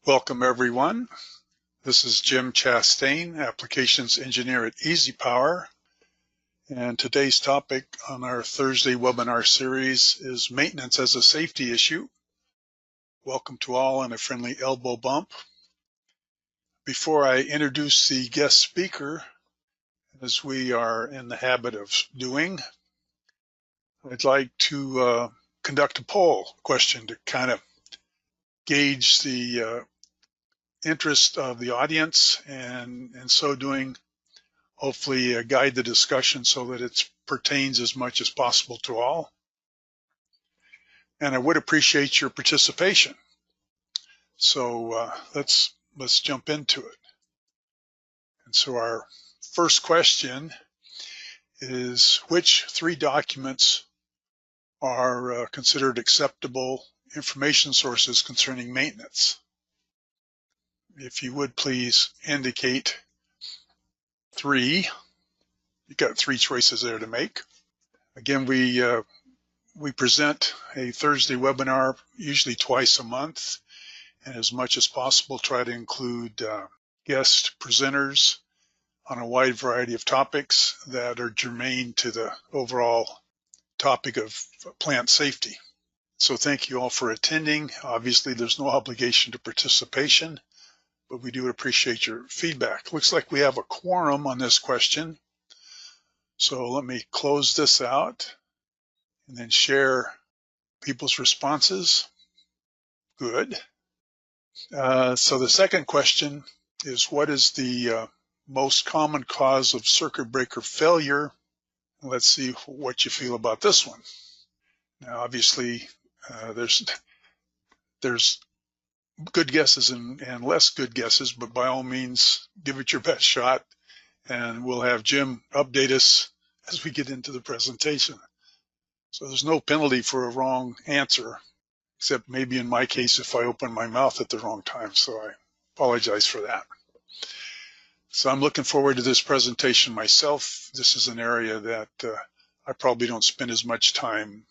Welcome everyone. This is Jim Chastain, Applications Engineer at EasyPower. And today's topic on our Thursday webinar series is maintenance as a safety issue. Welcome to all and a friendly elbow bump. Before I introduce the guest speaker, as we are in the habit of doing, I'd like to conduct a poll question to kind of gauge the interest of the audience, and in so doing, hopefully guide the discussion so that it pertains as much as possible to all. And I would appreciate your participation. So let's jump into it. And so our first question is, which three documents are considered acceptable information sources concerning maintenance? If you would please indicate three. You've got three choices there to make. Again, we present a Thursday webinar usually twice a month, and as much as possible try to include guest presenters on a wide variety of topics that are germane to the overall topic of plant safety. So thank you all for attending. Obviously, there's no obligation to participation, but we do appreciate your feedback. Looks like we have a quorum on this question. So let me close this out and then share people's responses. Good. So the second question is, what is the most common cause of circuit breaker failure? Let's see what you feel about this one. Now, obviously, there's good guesses and less good guesses, but by all means, give it your best shot, and we'll have Jim update us as we get into the presentation. So there's no penalty for a wrong answer, except maybe in my case if I open my mouth at the wrong time, so I apologize for that. So I'm looking forward to this presentation myself. This is an area that I probably don't spend as much time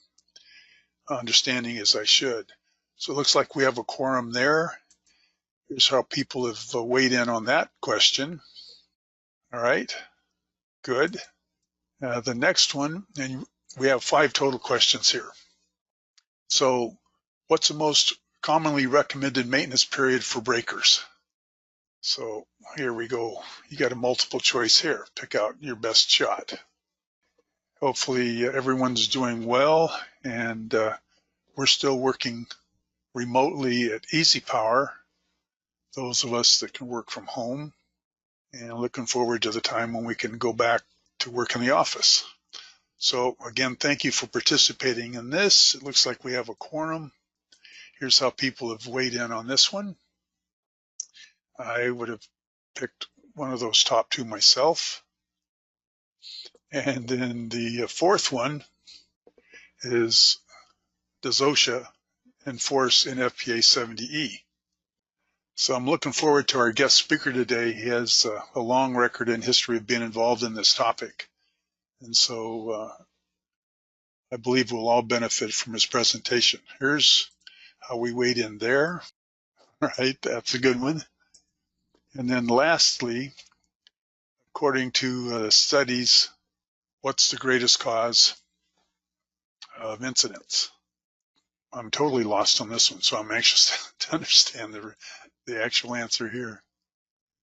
understanding as I should. So it looks like we have a quorum there. Here's how people have weighed in on that question. All right, good. The next one, and we have 5 total questions here. So what's the most commonly recommended maintenance period for breakers? So here we go. You got a multiple choice here. Pick out your best shot. Hopefully everyone's doing well, and we're still working remotely at EasyPower, those of us that can work from home, and looking forward to the time when we can go back to work in the office. So again, thank you for participating in this. It looks like we have a quorum. Here's how people have weighed in on this one. I would have picked one of those top 2 myself. And then the fourth one is, does OSHA enforce NFPA 70E? So I'm looking forward to our guest speaker today. He has a long record and history of being involved in this topic. And so I believe we'll all benefit from his presentation. Here's how we weighed in there. All right, that's a good one. And then lastly, according to studies, what's the greatest cause of incidents? I'm totally lost on this one, so I'm anxious to understand the actual answer here.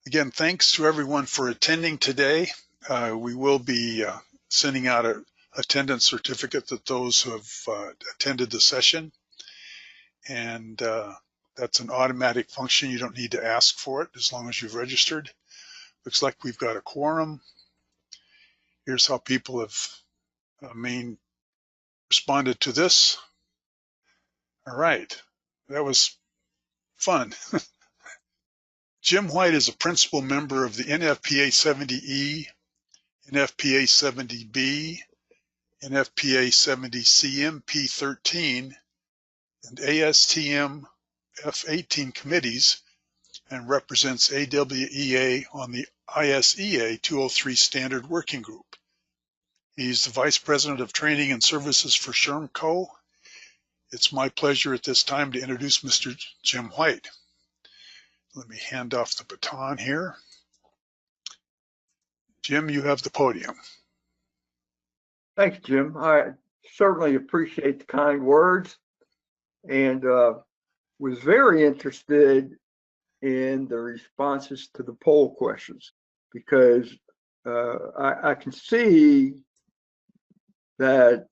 Again, thanks to everyone for attending today. We will be sending out an attendance certificate to those who have attended the session. And that's an automatic function. You don't need to ask for it as long as you've registered. Looks like we've got a quorum. Here's how people have responded to this. All right, that was fun. Jim White is a principal member of the NFPA 70E, NFPA 70B, NFPA 70CM P13, and ASTM F18 committees, and represents AWEA on the ISEA 203 Standard Working Group. He's the Vice President of Training and Services for Shermco. It's my pleasure at this time to introduce Mr. Jim White. Let me hand off the baton here. Jim, you have the podium. Thanks, Jim. I certainly appreciate the kind words and was very interested in the responses to the poll questions because I can see that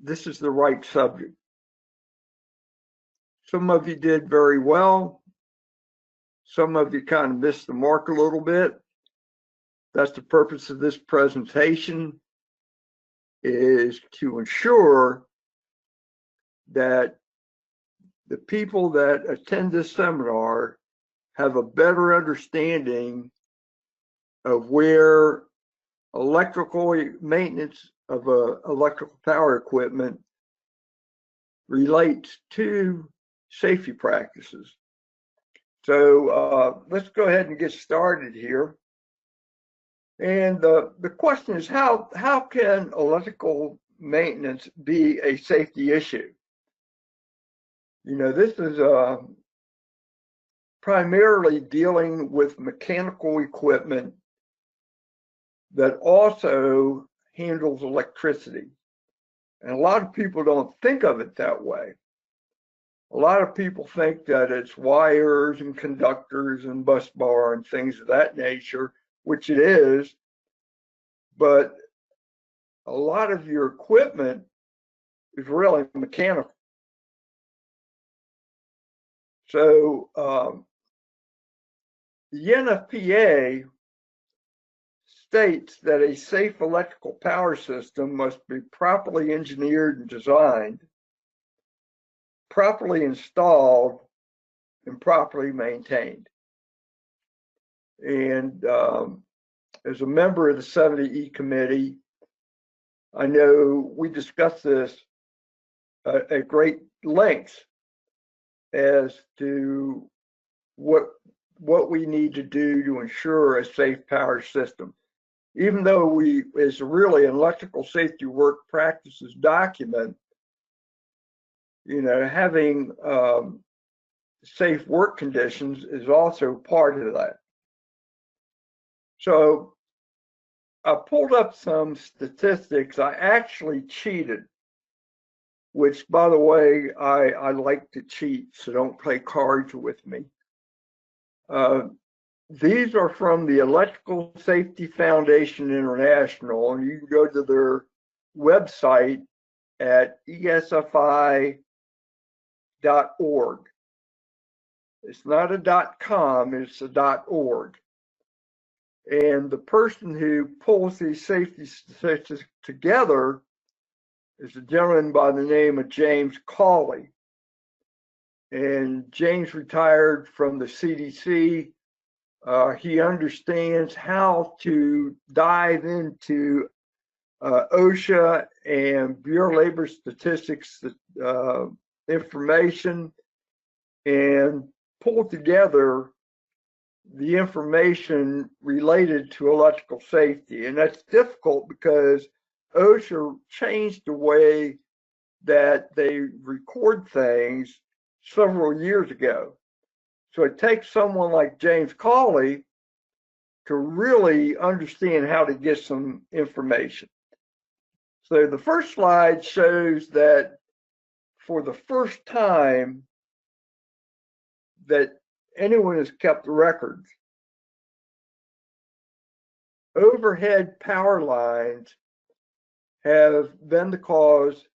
this is the right subject. Some of you did very well. Some of you kind of missed the mark a little bit. That's the purpose of this presentation, is to ensure that the people that attend this seminar have a better understanding of where electrical maintenance of electrical power equipment relates to safety practices. So let's go ahead and get started here. And the question is, how can electrical maintenance be a safety issue? You know, this is primarily dealing with mechanical equipment that also handles electricity. And a lot of people don't think of it that way. A lot of people think that it's wires and conductors and bus bar and things of that nature, which it is, but a lot of your equipment is really mechanical. So the NFPA states that a safe electrical power system must be properly engineered and designed, properly installed, and properly maintained. And as a member of the 70E committee, I know we discussed this at great lengths as to what we need to do to ensure a safe power system. Even though it's really an electrical safety work practices document, you know, having safe work conditions is also part of that. So I pulled up some statistics. I actually cheated, which, by the way, I like to cheat, so don't play cards with me. These are from the Electrical Safety Foundation International, and you can go to their website at esfi.org. It's not a .com, it's a .org. And the person who pulls these safety statistics together is a gentleman by the name of James Cawley. And James retired from the CDC. He understands how to dive into OSHA and Bureau of Labor Statistics information and pull together the information related to electrical safety. And that's difficult because OSHA changed the way that they record things several years ago. So it takes someone like James Cawley to really understand how to get some information. So the first slide shows that for the first time that anyone has kept records, overhead power lines have been the cause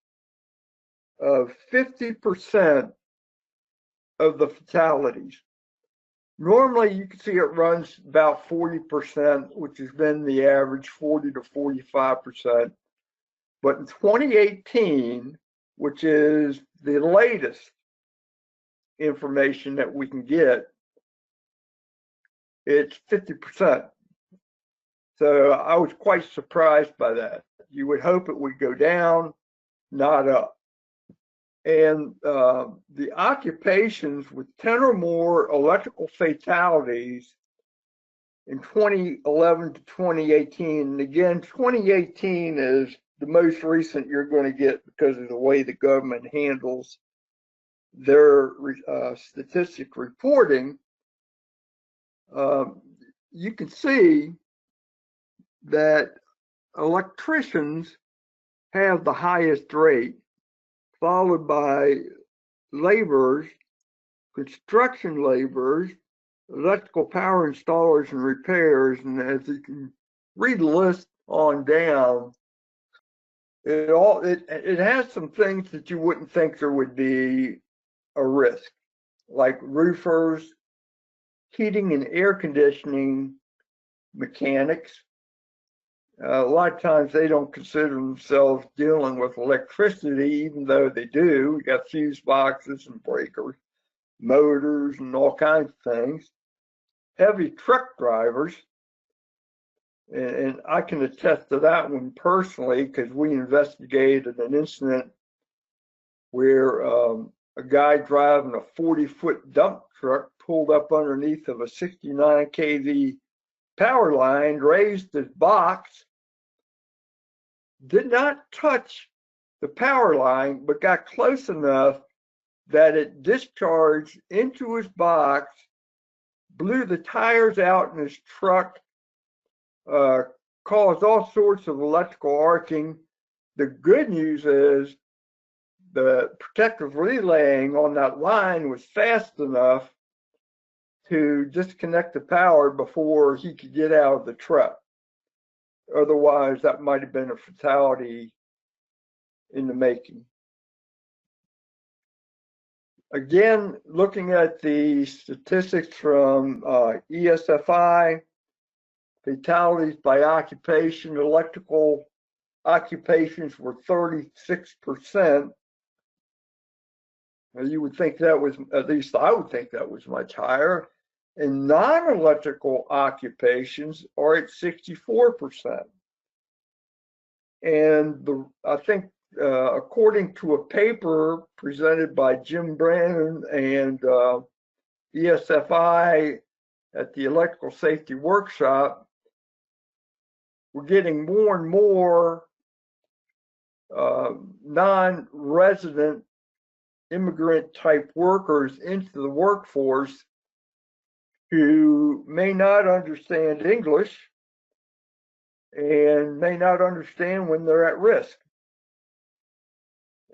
of 50% of the fatalities. Normally, you can see it runs about 40%, which has been the average, 40 to 45%. But in 2018, which is the latest information that we can get, it's 50%. So I was quite surprised by that. You would hope it would go down, not up. And the occupations with 10 or more electrical fatalities in 2011 to 2018, and again, 2018 is the most recent you're going to get because of the way the government handles their statistic reporting. you can see that electricians have the highest rate, followed by laborers, construction laborers, electrical power installers and repairs. And as you can read the list on down, it has some things that you wouldn't think there would be a risk, like roofers, heating and air conditioning mechanics. A lot of times they don't consider themselves dealing with electricity, even though they do. We got fuse boxes and breakers, motors, and all kinds of things. Heavy truck drivers, and I can attest to that one personally because we investigated an incident where a guy driving a 40-foot dump truck pulled up underneath of a 69 kV power line, raised his box, did not touch the power line, but got close enough that it discharged into his box, blew the tires out in his truck, caused all sorts of electrical arcing. The good news is the protective relaying on that line was fast enough to disconnect the power before he could get out of the truck. Otherwise, that might have been a fatality in the making. Again, looking at the statistics from ESFI, fatalities by occupation, electrical occupations were 36%. You would think that was, at least I would think that was much higher. And non-electrical occupations are at 64%. And I think according to a paper presented by Jim Brannon and ESFI at the Electrical Safety Workshop, we're getting more and more non-resident immigrant type workers into the workforce who may not understand English and may not understand when they're at risk.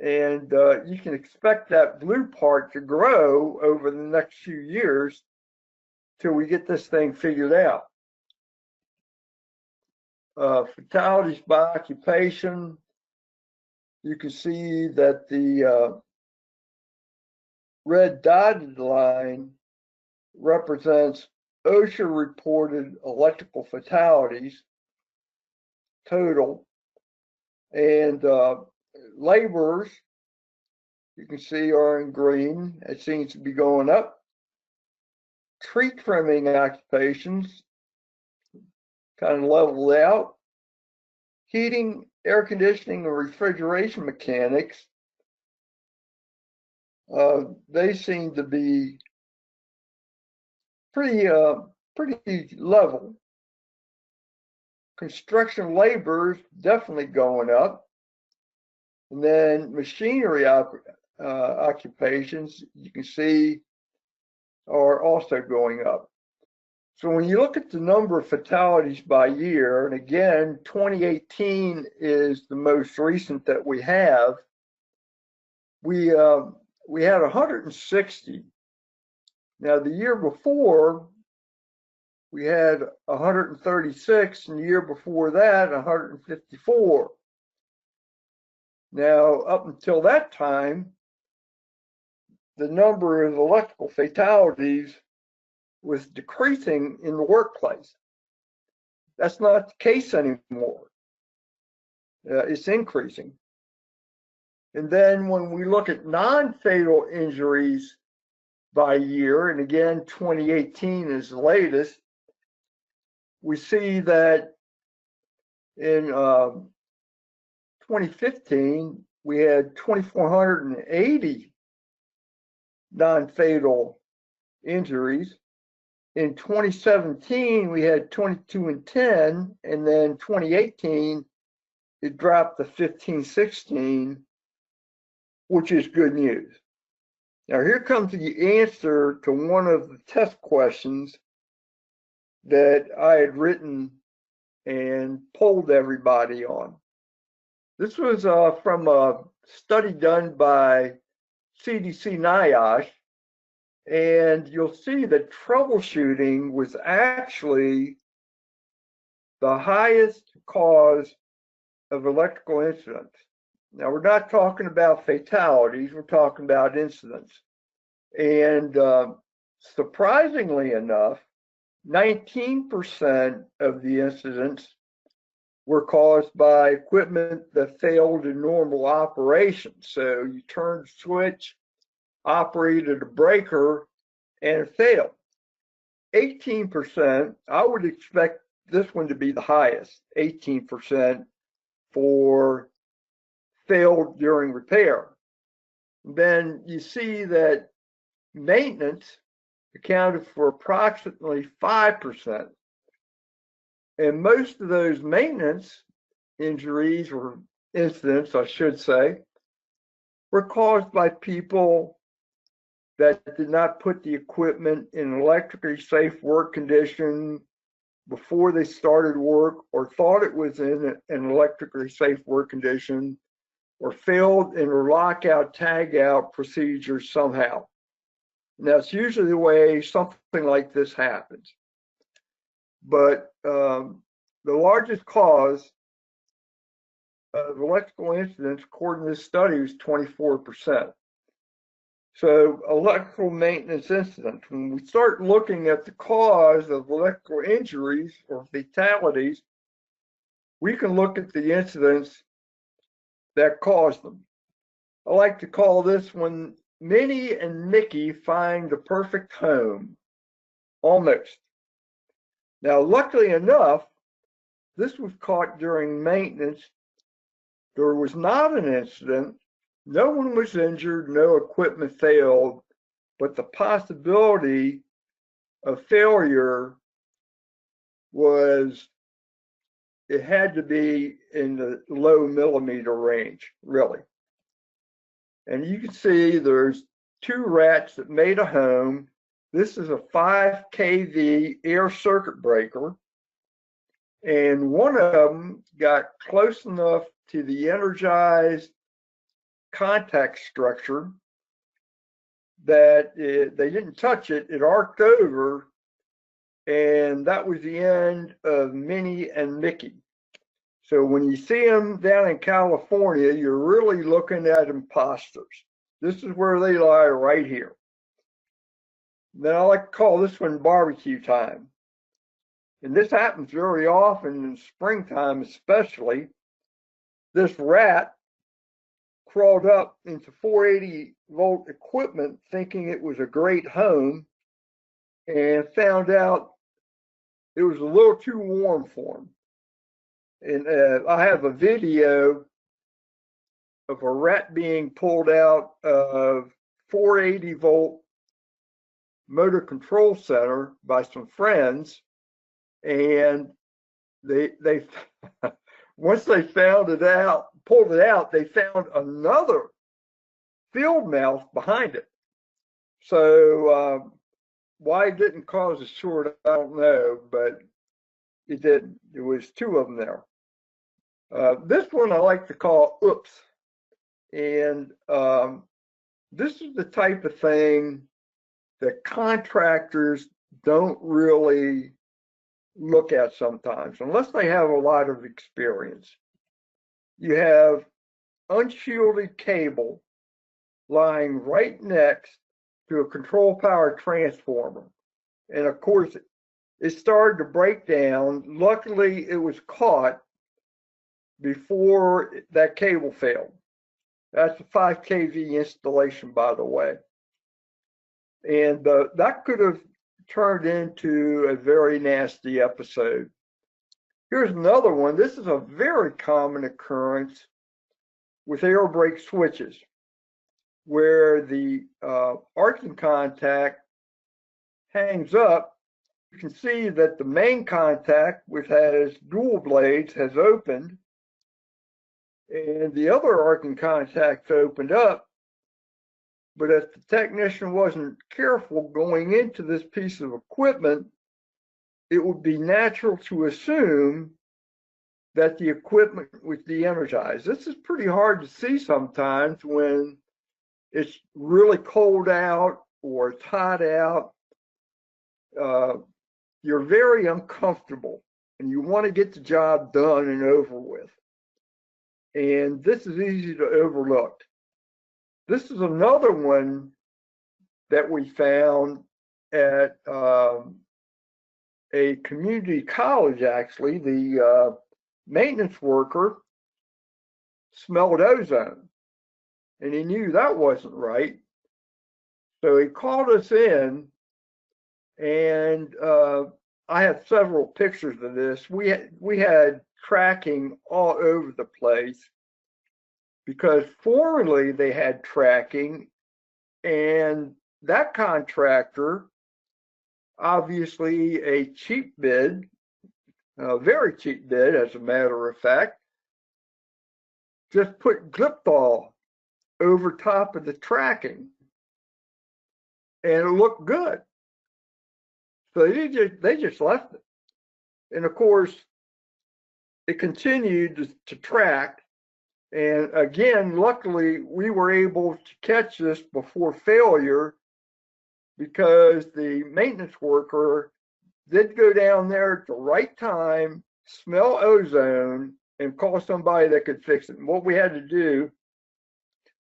And you can expect that blue part to grow over the next few years till we get this thing figured out. Fatalities by occupation, you can see that the red dotted line represents OSHA reported electrical fatalities total, and laborers, you can see, are in green. It seems to be going up. Tree trimming occupations kind of leveled out. Heating, air conditioning, and refrigeration mechanics, they seem to be pretty level. Construction laborers definitely going up. And then machinery occupations, you can see, are also going up. So when you look at the number of fatalities by year, and again, 2018 is the most recent that we have, we had 160. Now, the year before, we had 136, and the year before that, 154. Now, up until that time, the number of electrical fatalities was decreasing in the workplace. That's not the case anymore. It's increasing. And then when we look at non-fatal injuries by year, and again, 2018 is the latest, we see that in 2015, we had 2,480 non-fatal injuries. In 2017, we had 22 and 10, and then 2018, it dropped to 15, 16, which is good news. Now, here comes the answer to one of the test questions that I had written and polled everybody on. This was from a study done by CDC NIOSH, and you'll see that troubleshooting was actually the highest cause of electrical incidents. Now, we're not talking about fatalities, we're talking about incidents. And surprisingly enough, 19% of the incidents were caused by equipment that failed in normal operation. So you turned the switch, operated a breaker, and it failed. 18%, I would expect this one to be the highest, 18% for failed during repair. Then you see that maintenance accounted for approximately 5%. And most of those maintenance injuries or incidents, I should say, were caused by people that did not put the equipment in an electrically safe work condition before they started work, or thought it was in an electrically safe work condition, or failed in a lockout tagout procedure somehow. And that's usually the way something like this happens. But the largest cause of electrical incidents, according to this study, was 24%. So electrical maintenance incidents, when we start looking at the cause of electrical injuries or fatalities, we can look at the incidents that caused them. I like to call this when Minnie and Mickey find the perfect home, almost. Now, luckily enough, this was caught during maintenance. There was not an incident. No one was injured, no equipment failed, but the possibility of failure was, it had to be in the low millimeter range, really. And you can see there's two rats that made a home. This is a 5 kV air circuit breaker. And one of them got close enough to the energized contact structure that they didn't touch it. It arced over, and that was the end of Minnie and Mickey. So when you see them down in California, you're really looking at imposters. This is where they lie, right here. Then I like to call this one barbecue time. And this happens very often in springtime, especially. This rat crawled up into 480 volt equipment thinking it was a great home, and found out it was a little too warm for him. And I have a video of a rat being pulled out of 480 volt motor control center by some friends, and they once they found it out, pulled it out, they found another field mouse behind it. So why it didn't cause a short, I don't know, but it didn't. There was two of them there. This one I like to call oops. And this is the type of thing that contractors don't really look at sometimes, unless they have a lot of experience. You have unshielded cable lying right next to a control power transformer. And of course, it started to break down. Luckily, it was caught before that cable failed. That's a 5 kV installation, by the way. And that could have turned into a very nasty episode. Here's another one. This is a very common occurrence with air brake switches, where the arcing contact hangs up. You can see that the main contact, which has dual blades, has opened, and the other arcing contacts opened up. But if the technician wasn't careful going into this piece of equipment, it would be natural to assume that the equipment was de-energized. This is pretty hard to see sometimes when it's really cold out or it's hot out. You're very uncomfortable and you want to get the job done and over with. And this is easy to overlook. This is another one that we found at a community college, actually. The maintenance worker smelled ozone and he knew that wasn't right. So he called us in, and I have several pictures of this. We had tracking all over the place because formerly they had tracking, and that contractor, obviously a cheap bid, a very cheap bid as a matter of fact, just put Glipthol over top of the tracking and it looked good. So they just left it. And of course, it continued to track. And again, luckily, we were able to catch this before failure because the maintenance worker did go down there at the right time, smell ozone, and call somebody that could fix it. And what we had to do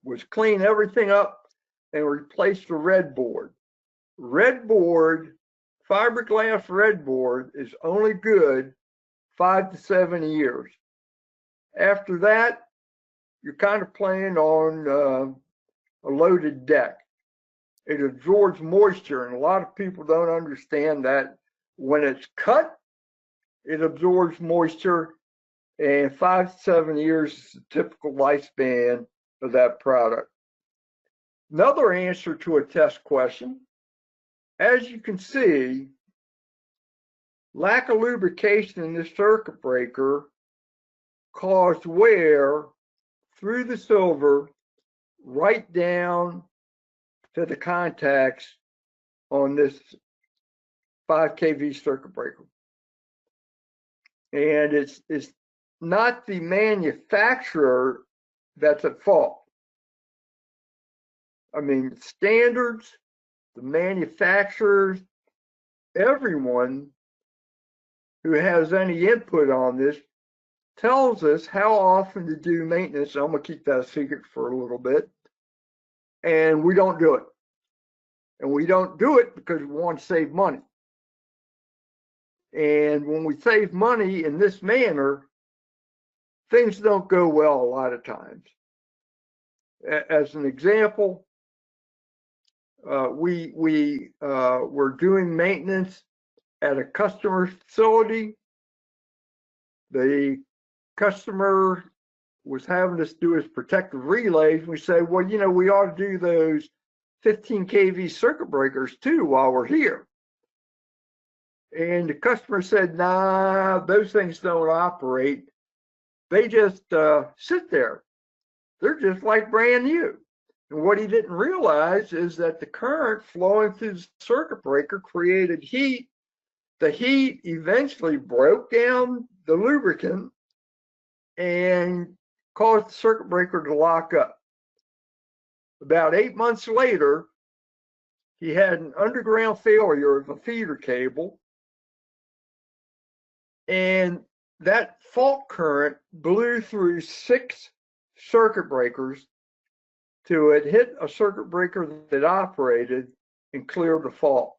was clean everything up and replace the red board. Red board, fiberglass red board, is only good 5 to 7 years. After that, you're kind of playing on a loaded deck. It absorbs moisture, and a lot of people don't understand that when it's cut, it absorbs moisture, and 5 to 7 years is the typical lifespan of that product. Another answer to a test question, as you can see, lack of lubrication in the circuit breaker caused wear through the silver right down to the contacts on this 5 kV circuit breaker. And it's not the manufacturer that's at fault. I mean, standards, the manufacturers, everyone who has any input on this tells us how often to do maintenance. I'm going to keep that a secret for a little bit. And we don't do it. And we don't do it because we want to save money. And when we save money in this manner, things don't go well a lot of times. As an example, we were doing maintenance at a customer facility. The customer was having us do his protective relays. We said, well, you know, we ought to do those 15 kV circuit breakers too while we're here. And the customer said, nah, those things don't operate. They just sit there. They're just like brand new. And what he didn't realize is that the current flowing through the circuit breaker created heat. The heat eventually broke down the lubricant and caused the circuit breaker to lock up. About 8 months later, he had an underground failure of a feeder cable, and that fault current blew through 6 circuit breakers till it hit a circuit breaker that operated and cleared the fault.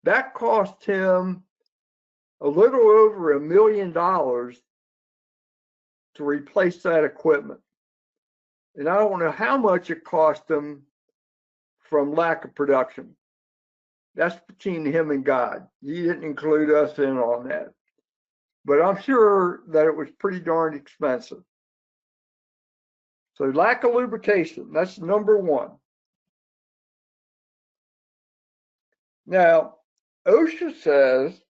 That cost him a little over $1 million to replace that equipment. And I don't know how much it cost him from lack of production. That's between him and God. He didn't include us in on that. But I'm sure that it was pretty darn expensive. So lack of lubrication, that's number one. Now, OSHA says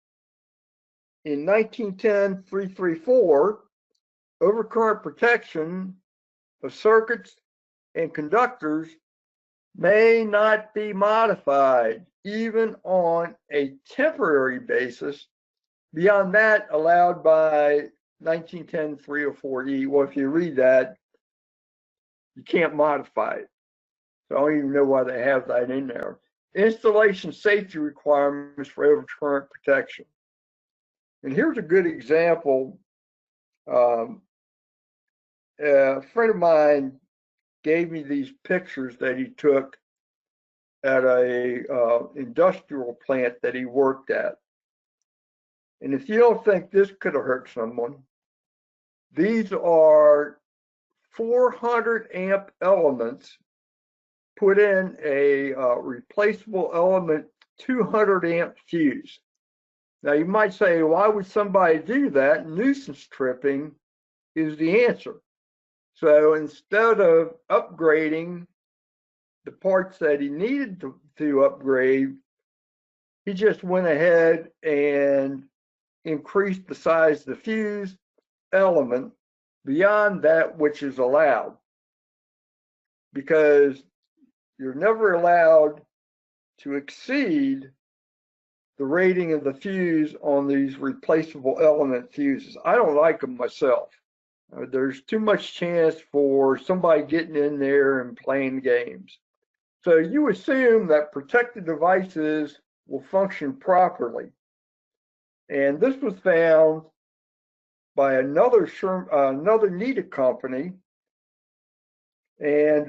in 1910-334, overcurrent protection of circuits and conductors may not be modified, even on a temporary basis, beyond that allowed by 1910 304E. Well, if you read that, you can't modify it. So I don't even know why they have that in there. Installation safety requirements for overcurrent protection. And here's a good example. A friend of mine gave me these pictures that he took at a industrial plant that he worked at. And if you don't think this could have hurt someone, these are 400 amp elements put in a replaceable element 200 amp fuse. Now you might say, why would somebody do that? Nuisance tripping is the answer. So instead of upgrading the parts that he needed to upgrade, he just went ahead and increased the size of the fuse element beyond that which is allowed, because you're never allowed to exceed the rating of the fuse on these replaceable element fuses. I don't like them myself. There's too much chance for somebody getting in there and playing games. So you assume that protected devices will function properly. And this was found by another NETA company. And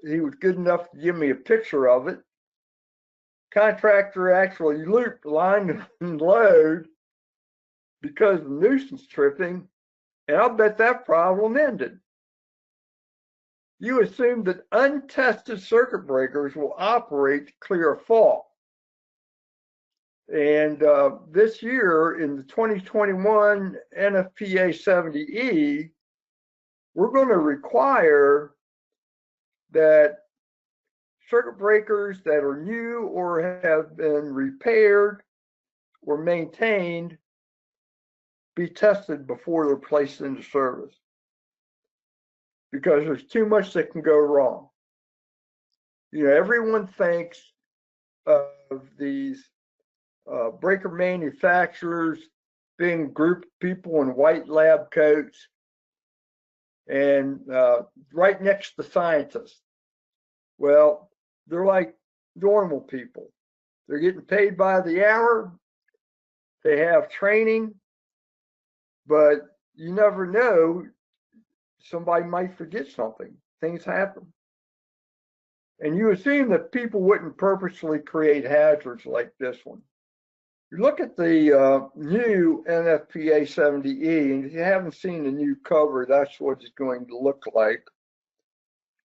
he was good enough to give me a picture of it. Contractor actually looped line and load because of nuisance tripping, and I'll bet that problem ended. You assume that untested circuit breakers will operate to clear a fault. And this year in the 2021 NFPA 70E, we're going to require that circuit breakers that are new or have been repaired or maintained be tested before they're placed into service, because there's too much that can go wrong. You know, everyone thinks of these breaker manufacturers being a group of people in white lab coats and right next to scientists. Well, they're like normal people. They're getting paid by the hour. They have training, but you never know. Somebody might forget something. Things happen. And you assume that people wouldn't purposely create hazards like this one. You look at the new NFPA 70E, and if you haven't seen the new cover, that's what it's going to look like.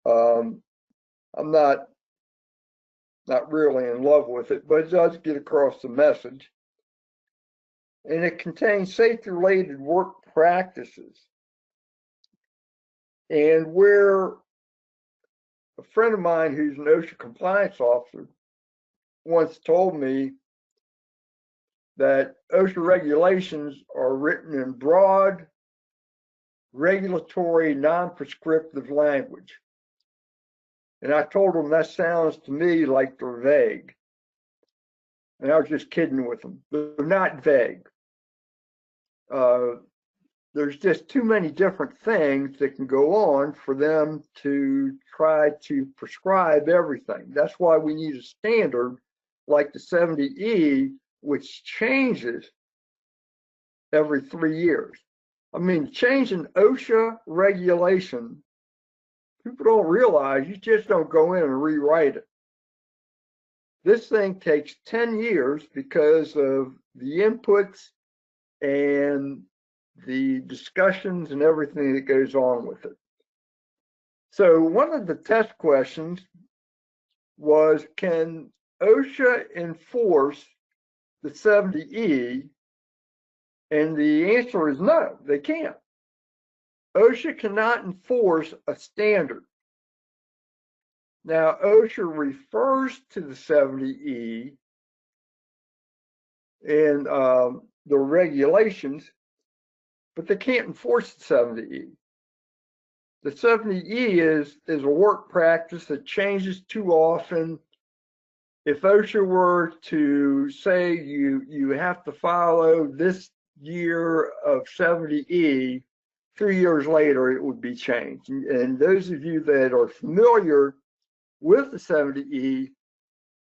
I'm not really in love with it, but it does get across the message. And it contains safety-related work practices. And where a friend of mine who's an OSHA compliance officer once told me that OSHA regulations are written in broad, regulatory, non-prescriptive language. And I told him that sounds to me like they're vague. And I was just kidding with them. They're not vague. There's just too many different things that can go on for them to try to prescribe everything. That's why we need a standard like the 70E, which changes every 3 years. I mean, changing OSHA regulation, people don't realize you just don't go in and rewrite it. This thing takes 10 years because of the inputs and the discussions and everything that goes on with it. So one of the test questions was, can OSHA enforce the 70E? And the answer is no, they can't. OSHA cannot enforce a standard. Now, OSHA refers to the 70E in the regulations, but they can't enforce the 70E. The 70E is a work practice that changes too often. If OSHA were to say you have to follow this year of 70E, 3 years later it would be changed. And those of you that are familiar with the 70E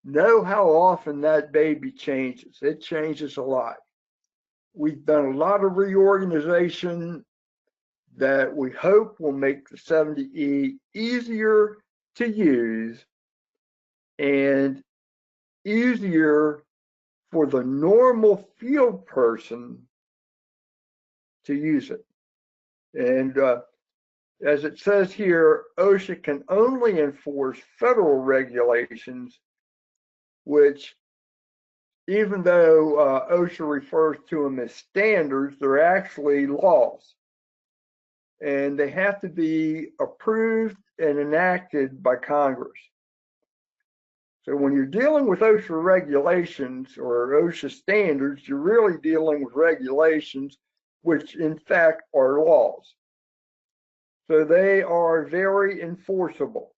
know how often that baby changes. It changes a lot. We've done a lot of reorganization that we hope will make the 70E easier to use and easier for the normal field person to use it. And as it says here, OSHA can only enforce federal regulations, which, even though OSHA refers to them as standards, they're actually laws. And they have to be approved and enacted by Congress. So when you're dealing with OSHA regulations or OSHA standards, you're really dealing with regulations, which in fact are laws. So they are very enforceable.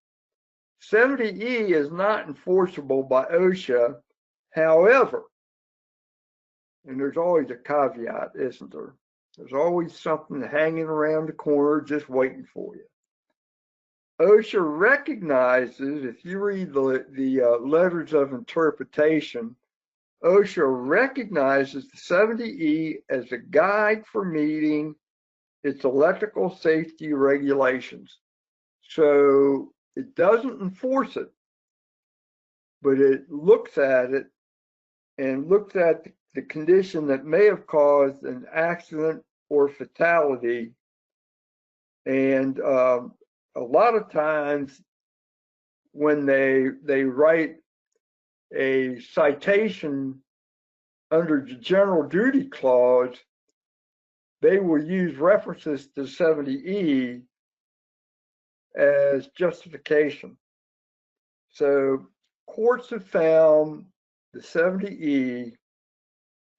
70E is not enforceable by OSHA. However, and there's always a caveat, isn't there? There's always something hanging around the corner just waiting for you. OSHA recognizes, if you read the letters of interpretation, OSHA recognizes the 70E as a guide for meeting its electrical safety regulations. So it doesn't enforce it, but it looks at it and looks at the condition that may have caused an accident or fatality. And a lot of times when they write a citation under the general duty clause, they will use references to 70E as justification. So courts have found the 70E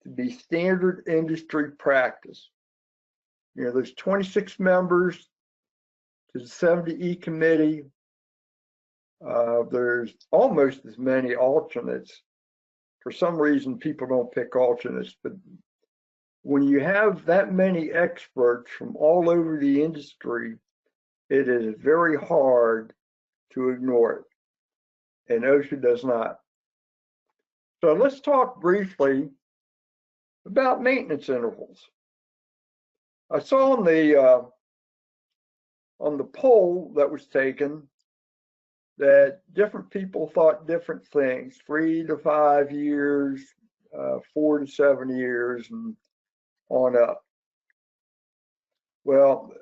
to be standard industry practice. You know, there's 26 members to the 70E committee. There's almost as many alternates. For some reason, people don't pick alternates, but when you have that many experts from all over the industry, it is very hard to ignore it, and OSHA does not. So let's talk briefly about maintenance intervals. I saw on the poll that was taken that different people thought different things: 3 to 5 years, 4 to 7 years, and on up. Well,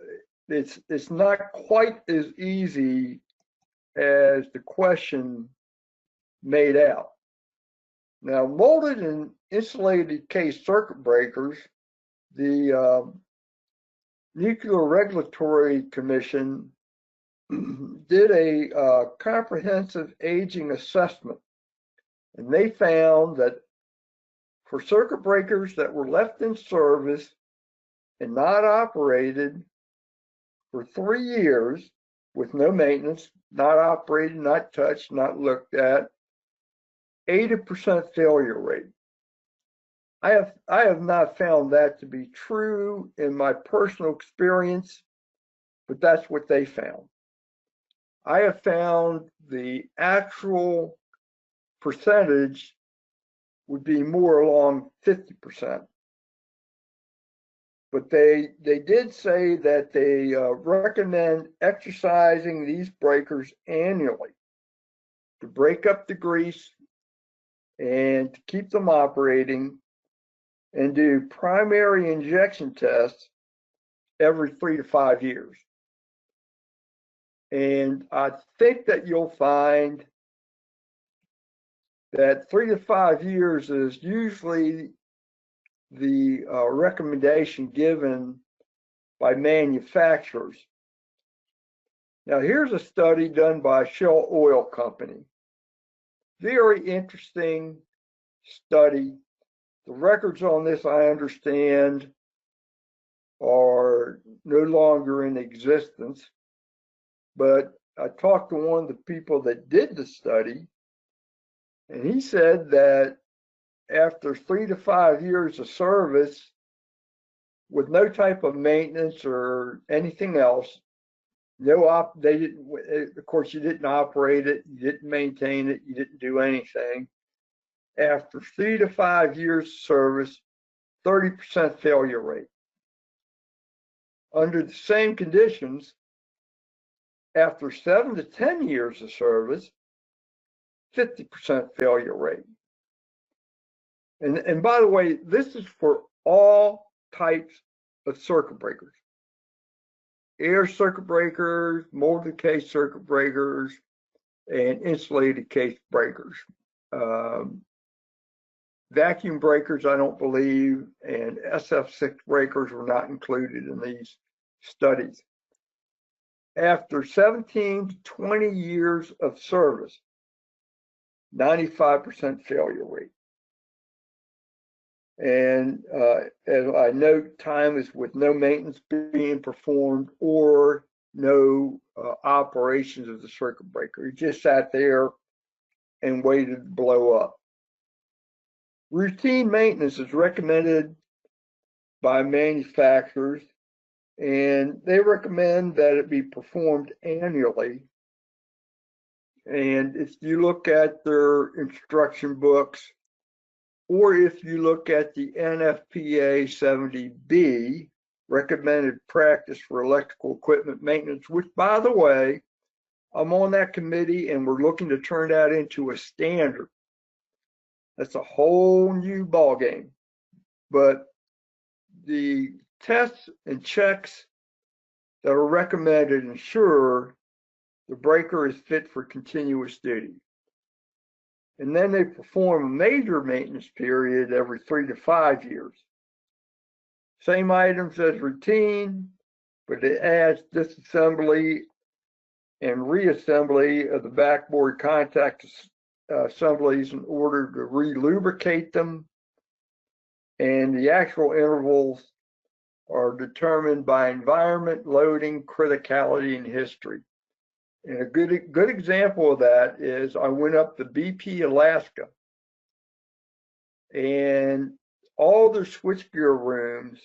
it's not quite as easy as the question made out. Now, molded and insulated case circuit breakers, the Nuclear Regulatory Commission did a comprehensive aging assessment, and they found that for circuit breakers that were left in service and not operated for 3 years with no maintenance, not operated, not touched, not looked at, 80% failure rate. I have not found that to be true in my personal experience, but that's what they found. I have found the actual percentage would be more along 50%. But they did say that they recommend exercising these breakers annually to break up the grease and to keep them operating, and do primary injection tests every 3 to 5 years. And I think that you'll find that 3 to 5 years is usually the recommendation given by manufacturers. Now, here's a study done by Shell Oil Company. Very interesting study. The records on this, I understand, are no longer in existence. But I talked to one of the people that did the study, and he said that after 3 to 5 years of service, with no type of maintenance or anything else, they didn't, of course, you didn't operate it, you didn't maintain it, you didn't do anything. After 3 to 5 years of service, 30% failure rate. Under the same conditions, after 7 to 10 years of service, 50% failure rate. And by the way, this is for all types of circuit breakers. Air circuit breakers, molded case circuit breakers, and insulated case breakers. Vacuum breakers, I don't believe, and SF6 breakers were not included in these studies. After 17 to 20 years of service, 95% failure rate. And as I note, time is with no maintenance being performed or no operations of the circuit breaker. It just sat there and waited to blow up. Routine maintenance is recommended by manufacturers, and they recommend that it be performed annually. And if you look at their instruction books, or if you look at the NFPA 70B, recommended practice for electrical equipment maintenance, which, by the way, I'm on that committee and we're looking to turn that into a standard. That's a whole new ballgame. But the tests and checks that are recommended ensure the breaker is fit for continuous duty. And then they perform a major maintenance period every 3 to 5 years. Same items as routine, but it adds disassembly and reassembly of the backboard contact assemblies in order to re-lubricate them. And the actual intervals are determined by environment, loading, criticality, and history. And a good example of that is I went up to BP Alaska, and all the switchgear rooms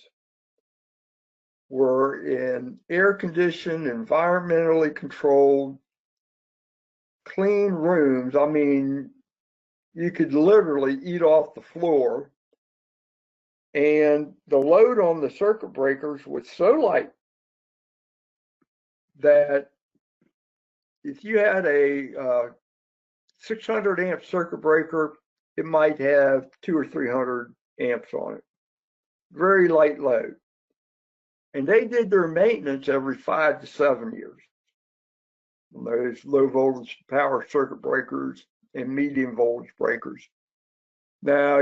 were in air-conditioned, environmentally controlled, clean rooms. I mean, you could literally eat off the floor. And the load on the circuit breakers was so light that if you had a 600 amp circuit breaker, it might have 200 or 300 amps on it. Very light load. And they did their maintenance every 5 to 7 years. Those low voltage power circuit breakers and medium voltage breakers. Now,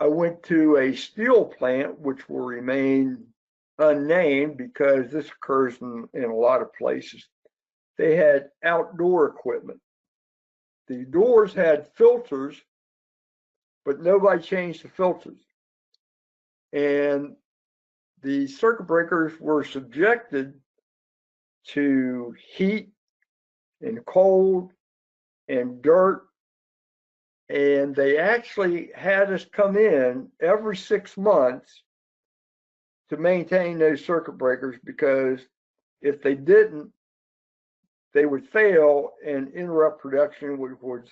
I went to a steel plant, which will remain unnamed because this occurs in a lot of places. They had outdoor equipment. The doors had filters, but nobody changed the filters. And the circuit breakers were subjected to heat and cold and dirt. And they actually had us come in every 6 months to maintain those circuit breakers, because if they didn't, they would fail and interrupt production, which was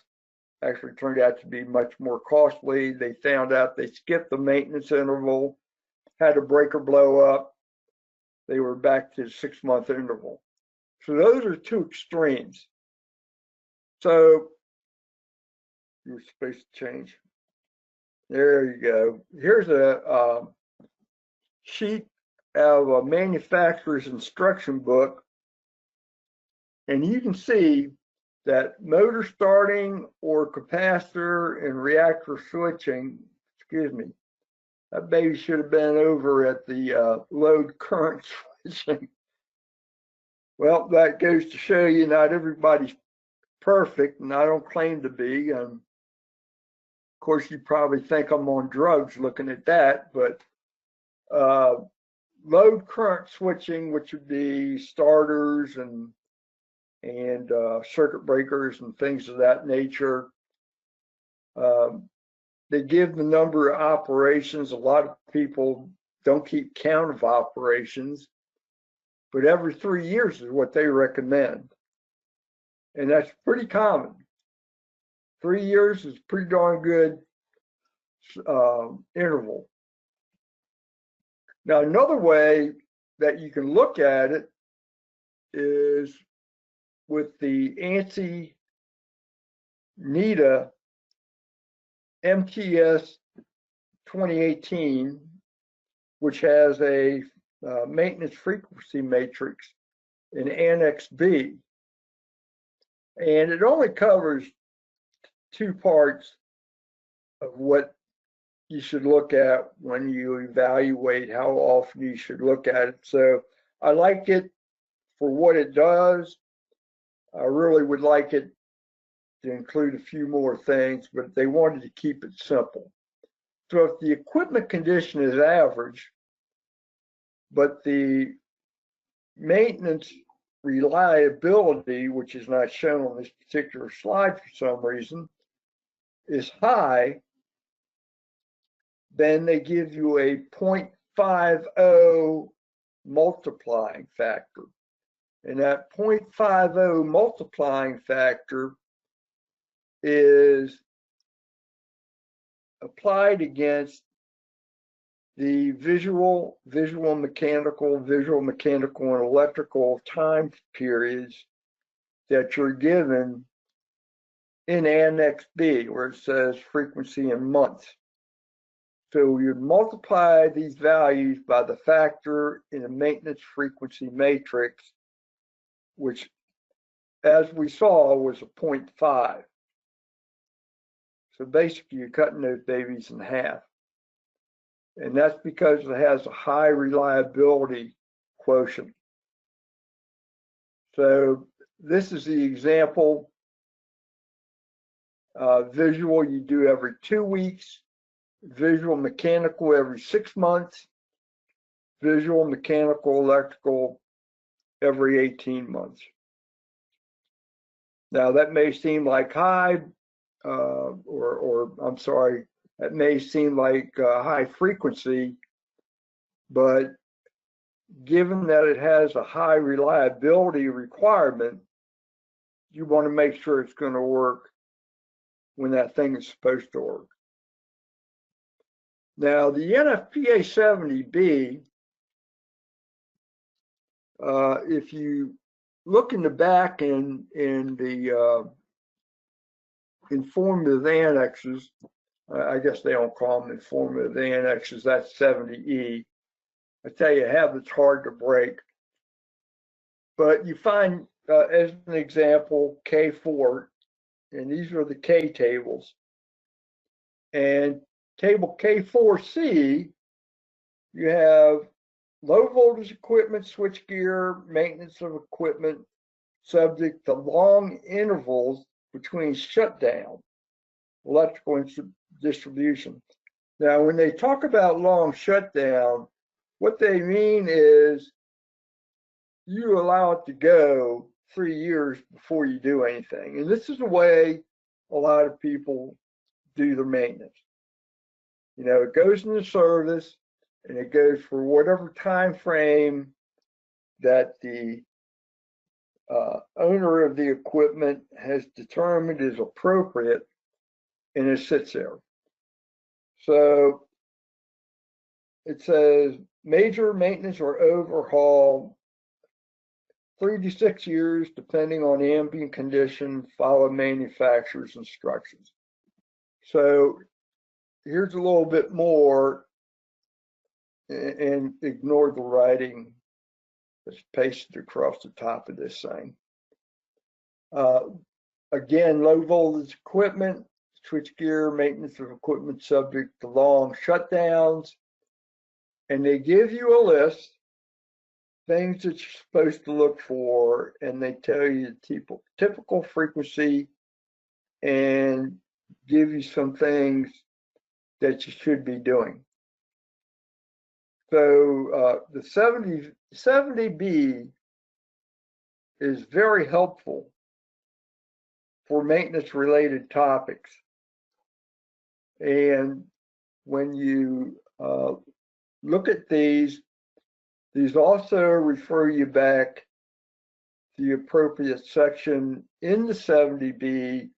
actually turned out to be much more costly. They found out they skipped the maintenance interval, had a breaker blow up, they were back to the 6-month interval. So those are two extremes. So you're supposed to change. There you go. Here's a sheet of a manufacturer's instruction book. And you can see that motor starting or capacitor and reactor switching, excuse me, that baby should have been over at the load current switching. Well, that goes to show you not everybody's perfect, and I don't claim to be. Of course, you probably think I'm on drugs looking at that, but load current switching, which would be starters and and circuit breakers and things of that nature. They give the number of operations. A lot of people don't keep count of operations, but every 3 years is what they recommend. And that's pretty common. 3 years is pretty darn good interval. Now, another way that you can look at it is with the ANSI NETA MTS 2018, which has a maintenance frequency matrix in Annex B. And it only covers 2 parts of what you should look at when you evaluate how often you should look at it. So I like it for what it does. I really would like it to include a few more things, but they wanted to keep it simple. So if the equipment condition is average, but the maintenance reliability, which is not shown on this particular slide for some reason, is high, then they give you a 0.50 multiplying factor. And that 0.50 multiplying factor is applied against the visual, mechanical, and electrical time periods that you're given in Annex B, where it says frequency in months. So you multiply these values by the factor in a maintenance frequency matrix, which, as we saw, was a 0.5. So basically, you're cutting those babies in half. And that's because it has a high reliability quotient. So this is the example. Visual, you do every 2 weeks. Visual mechanical every 6 months. Visual mechanical electrical every 18 months. Now that may seem like high, I'm sorry, that may seem like high frequency, but given that it has a high reliability requirement, you want to make sure it's going to work when that thing is supposed to work. Now, the NFPA 70B, if you look in the back in the informative annexes, I guess they don't call them informative annexes, that's 70E. I tell you, habits hard to break. But you find, as an example, K4, and these are the K tables. And table K4C, you have low voltage equipment, switchgear, maintenance of equipment, subject to long intervals between shutdown, electrical distribution. Now, when they talk about long shutdown, what they mean is you allow it to go 3 years before you do anything. And this is the way a lot of people do their maintenance. You know, it goes into service and it goes for whatever time frame that the owner of the equipment has determined is appropriate, and it sits there. So it says major maintenance or overhaul 3 to 6 years, depending on ambient condition, follow manufacturer's instructions. So here's a little bit more, and ignore the writing that's pasted across the top of this thing. Again, low voltage equipment, switchgear, maintenance of equipment subject to long shutdowns. And they give you a list, things that you're supposed to look for, and they tell you the typical frequency and give you some things that you should be doing. So the 70B is very helpful for maintenance related topics. And when you look at these also refer you back to the appropriate section in the 70B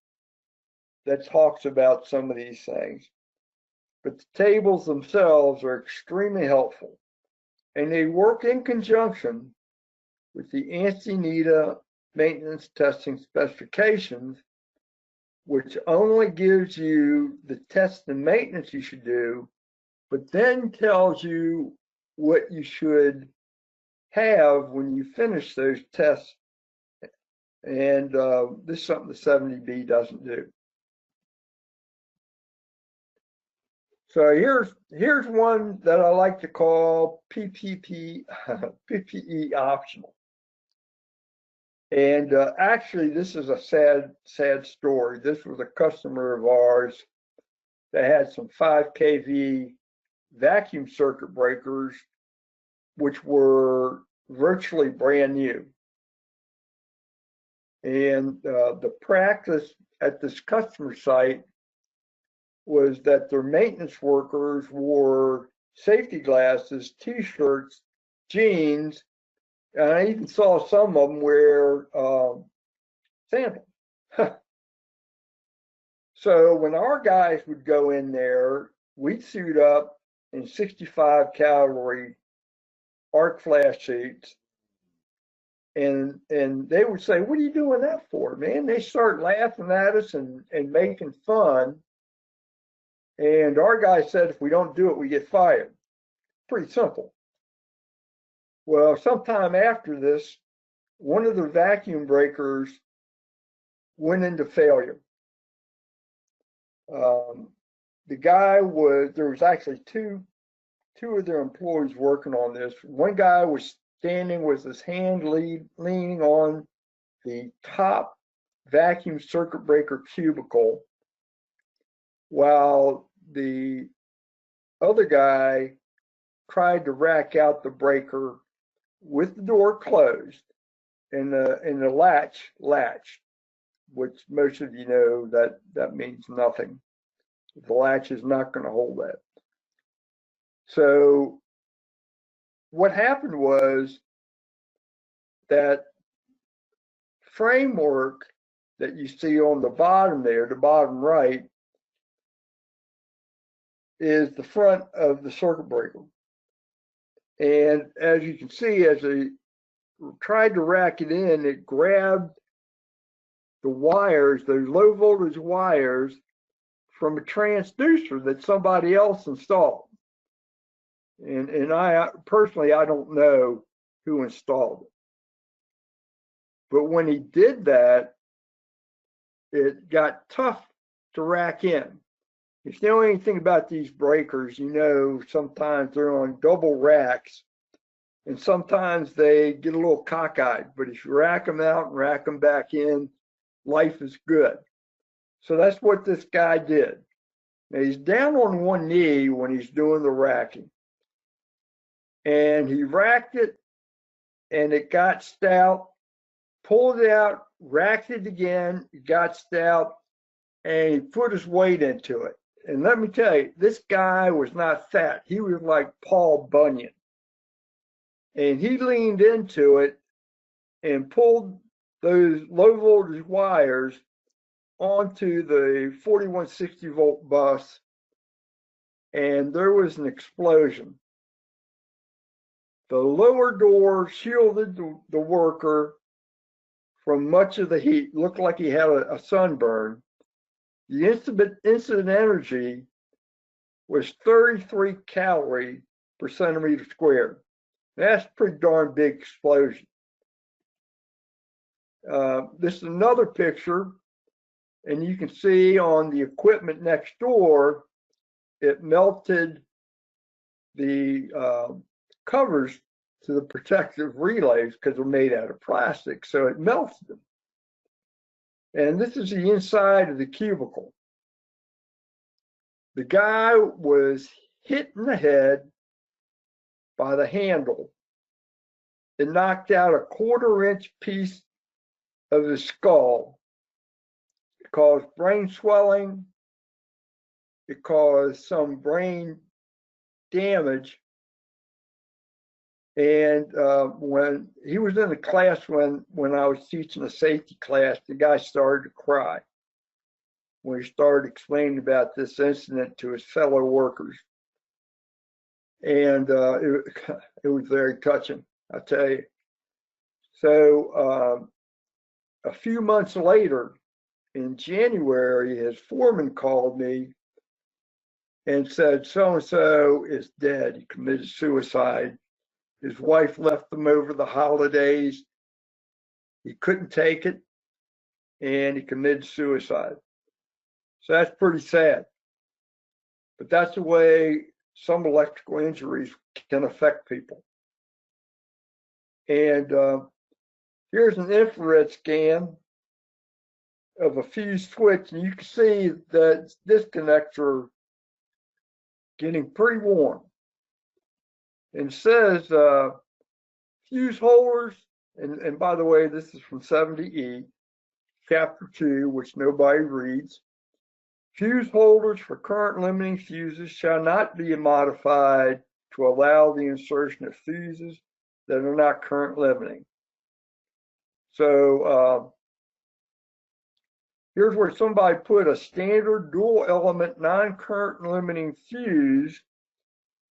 that talks about some of these things. But the tables themselves are extremely helpful, and they work in conjunction with the ANSI NETA maintenance testing specifications, which only gives you the test and maintenance you should do, but then tells you what you should have when you finish those tests. And this is something the 70B doesn't do. So here's one that I like to call PPE optional. And actually, this is a sad story. This was a customer of ours that had some 5 kV vacuum circuit breakers, which were virtually brand new. And the practice at this customer site was that their maintenance workers wore safety glasses, t-shirts, jeans, and I even saw some of them wear sandals. So when our guys would go in there, we'd suit up in 65 calorie arc flash suits, and they would say, "What are you doing that for, man?" They start laughing at us and making fun. And our guy said, if we don't do it, we get fired. Pretty simple. Well, sometime after this, one of the vacuum breakers went into failure. The guy there was actually two of their employees working on this. One guy was standing with his hand leaning on the top vacuum circuit breaker cubicle, while the other guy tried to rack out the breaker with the door closed and the latch latched, which most of you know that means nothing. The latch is not going to hold that. So what happened was that framework that you see on the bottom there, the bottom right, is the front of the circuit breaker. And as you can see, as they tried to rack it in, it grabbed the wires, those low voltage wires, from a transducer that somebody else installed. And I personally, I don't know who installed it. But when he did that, it got tough to rack in. If you know anything about these breakers, you know sometimes they're on double racks, and sometimes they get a little cockeyed. But if you rack them out and rack them back in, life is good. So that's what this guy did. Now he's down on one knee when he's doing the racking. And he racked it, and it got stout, pulled it out, racked it again, it got stout, and he put his weight into it. And let me tell you, this guy was not fat. He was like Paul Bunyan. And he leaned into it and pulled those low voltage wires onto the 4160 volt bus, and there was an explosion. The lower door shielded the worker from much of the heat. Looked like he had a sunburn. The incident energy was 33 calories per centimeter squared. That's a pretty darn big explosion. This is another picture, and you can see on the equipment next door, it melted the covers to the protective relays because they're made out of plastic, so it melts them. And this is the inside of the cubicle. The guy was hit in the head by the handle. It knocked out a 1/4 inch piece of his skull. It caused brain swelling. It caused some brain damage. And when he was in the class, when I was teaching a safety class, the guy started to cry when he started explaining about this incident to his fellow workers. And it was very touching, I tell you. So a few months later, in January, his foreman called me and said, so-and-so is dead. He committed suicide. His wife left him over the holidays. He couldn't take it, and he committed suicide. So that's pretty sad. But that's the way some electrical injuries can affect people. And here's an infrared scan of a fuse switch, and you can see that this connector getting pretty warm. And it says fuse holders, and by the way, this is from 70E, chapter 2, which nobody reads. Fuse holders for current limiting fuses shall not be modified to allow the insertion of fuses that are not current limiting. So here's where somebody put a standard dual element non-current limiting fuse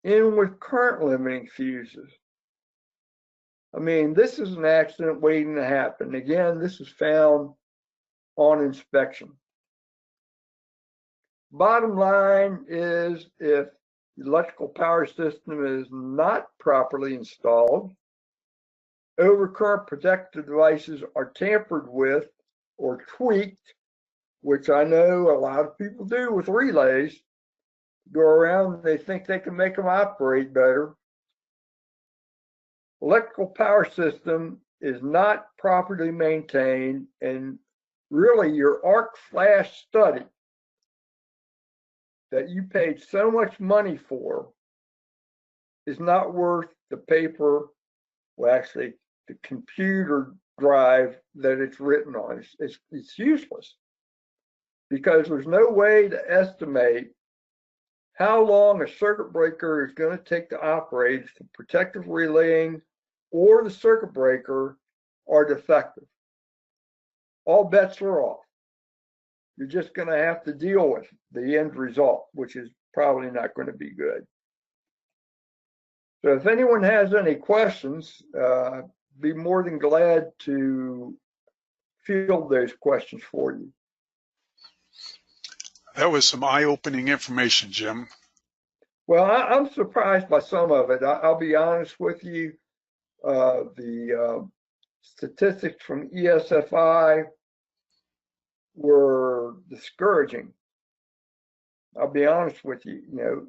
in with current limiting fuses. I mean, this is an accident waiting to happen. Again, this is found on inspection. Bottom line is, if the electrical power system is not properly installed, overcurrent protective devices are tampered with or tweaked, which I know a lot of people do with relays, go around and they think they can make them operate better. Electrical power system is not properly maintained, and really your arc flash study that you paid so much money for is not worth the paper, well, actually the computer drive that it's written on. It's useless, because there's no way to estimate how long a circuit breaker is going to take to operate if the protective relaying or the circuit breaker are defective. All bets are off. You're just going to have to deal with the end result, which is probably not going to be good. So if anyone has any questions, be more than glad to field those questions for you. That was some eye-opening information, Jim. Well, I'm surprised by some of it. I'll be honest with you. The statistics from ESFI were discouraging. I'll be honest with you. You know,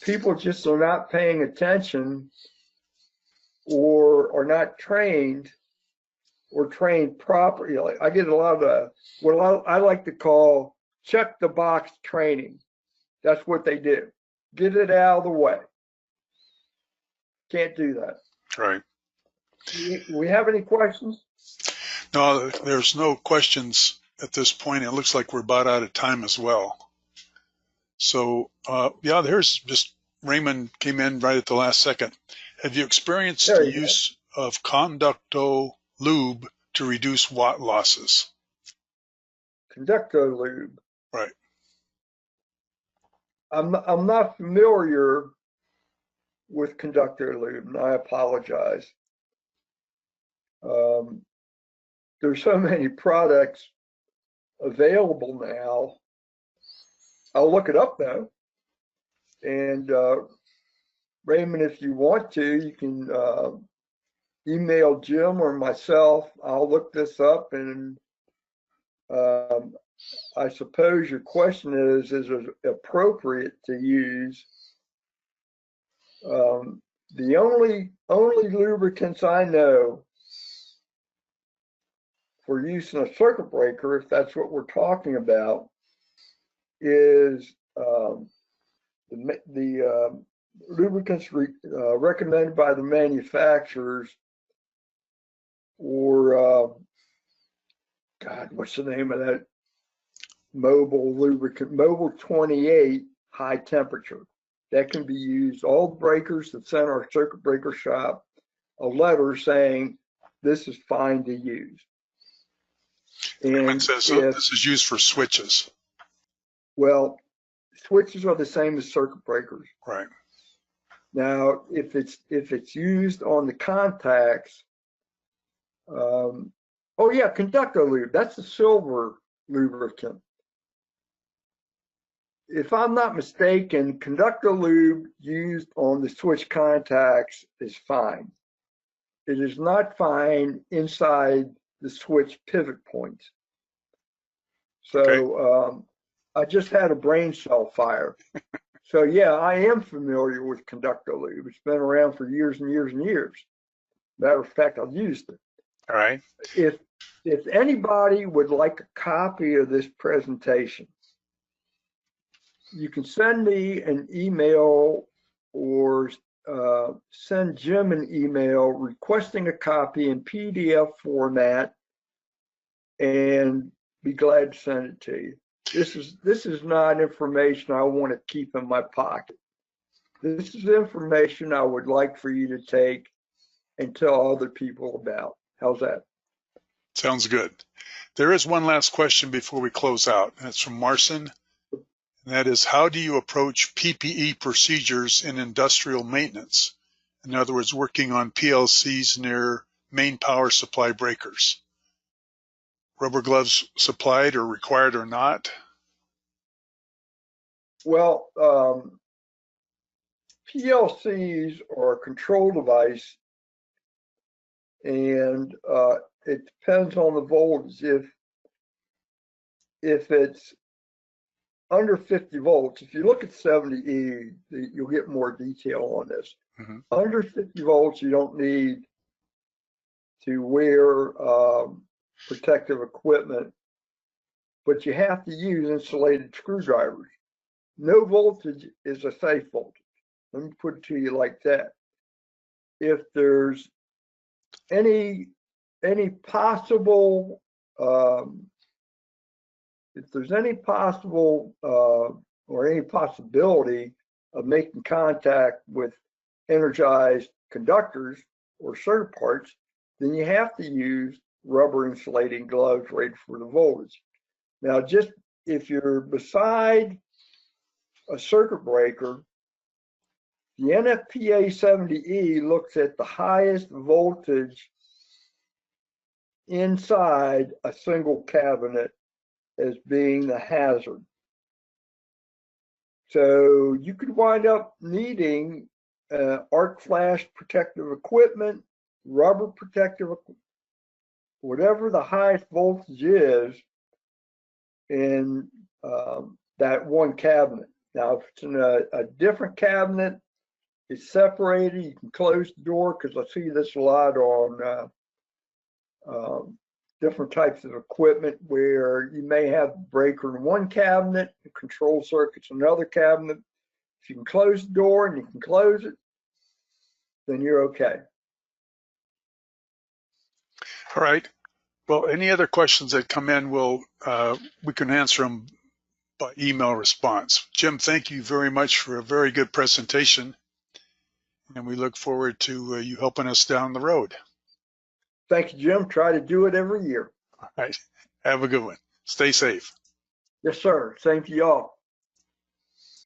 people just are not paying attention, or are not trained, or trained properly. I get a lot of what I like to call check the box training. That's what they do. Get it out of the way. Can't do that. Right. We have any questions? No, there's no questions at this point. It looks like we're about out of time as well. So, yeah, there's just Raymond came in right at the last second. Have you experienced the use of Conducto lube to reduce watt losses? Conducto lube. Right. I'm not familiar with Conducto lube, and I apologize. There's so many products available now. I'll look it up though. And Raymond, if you want to, you can email Jim or myself. I'll look this up, and I suppose your question is it appropriate to use? The only lubricants I know for use in a circuit breaker, if that's what we're talking about, is the lubricants recommended by the manufacturers or God, what's the name of that mobile lubricant? Mobile 28 high temperature. That can be used. All the breakers that send our circuit breaker shop a letter saying this is fine to use. Freeman says this is used for switches. Well, switches are the same as circuit breakers. Right. Now, if it's used on the contacts, oh yeah, conductor lube. That's the silver lubricant. If I'm not mistaken, conductor lube used on the switch contacts is fine. It is not fine inside the switch pivot points. So okay. I just had a brain cell fire. So yeah, I am familiar with conductor lube. It's been around for years and years and years. Matter of fact, I've used it. All right. If anybody would like a copy of this presentation, you can send me an email or send Jim an email requesting a copy in PDF format, and be glad to send it to you. This is not information I want to keep in my pocket. This is information I would like for you to take and tell other people about. How's that? Sounds good. There is one last question before we close out, and it's from Marcin. And that is, how do you approach PPE procedures in industrial maintenance? In other words, working on PLCs near main power supply breakers. Rubber gloves supplied or required or not? Well, PLCs are a control device, and it depends on the voltage. If it's under 50 volts, if you look at 70E, you'll get more detail on this. Mm-hmm. Under 50 volts, you don't need to wear protective equipment, but you have to use insulated screwdrivers. No voltage is a safe voltage. Let me put it to you like that. If there's any possible or any possibility of making contact with energized conductors or circuit parts, then you have to use rubber insulating gloves rated for the voltage. Now, just if you're beside a circuit breaker, the NFPA 70E looks at the highest voltage inside a single cabinet as being the hazard. So you could wind up needing arc flash protective equipment, rubber protective equipment, whatever the highest voltage is in that one cabinet. Now, if it's in a different cabinet, it's separated, you can close the door, because I see this a lot on different types of equipment where you may have a breaker in one cabinet, the control circuits in another cabinet. If you can close the door and you can close it, then you're okay. All right. Well, any other questions that come in, we can answer them by email response. Jim, thank you very much for a very good presentation, and we look forward to you helping us down the road. Thank you, Jim. Try to do it every year. All right. Have a good one. Stay safe. Yes, sir. Same to y'all.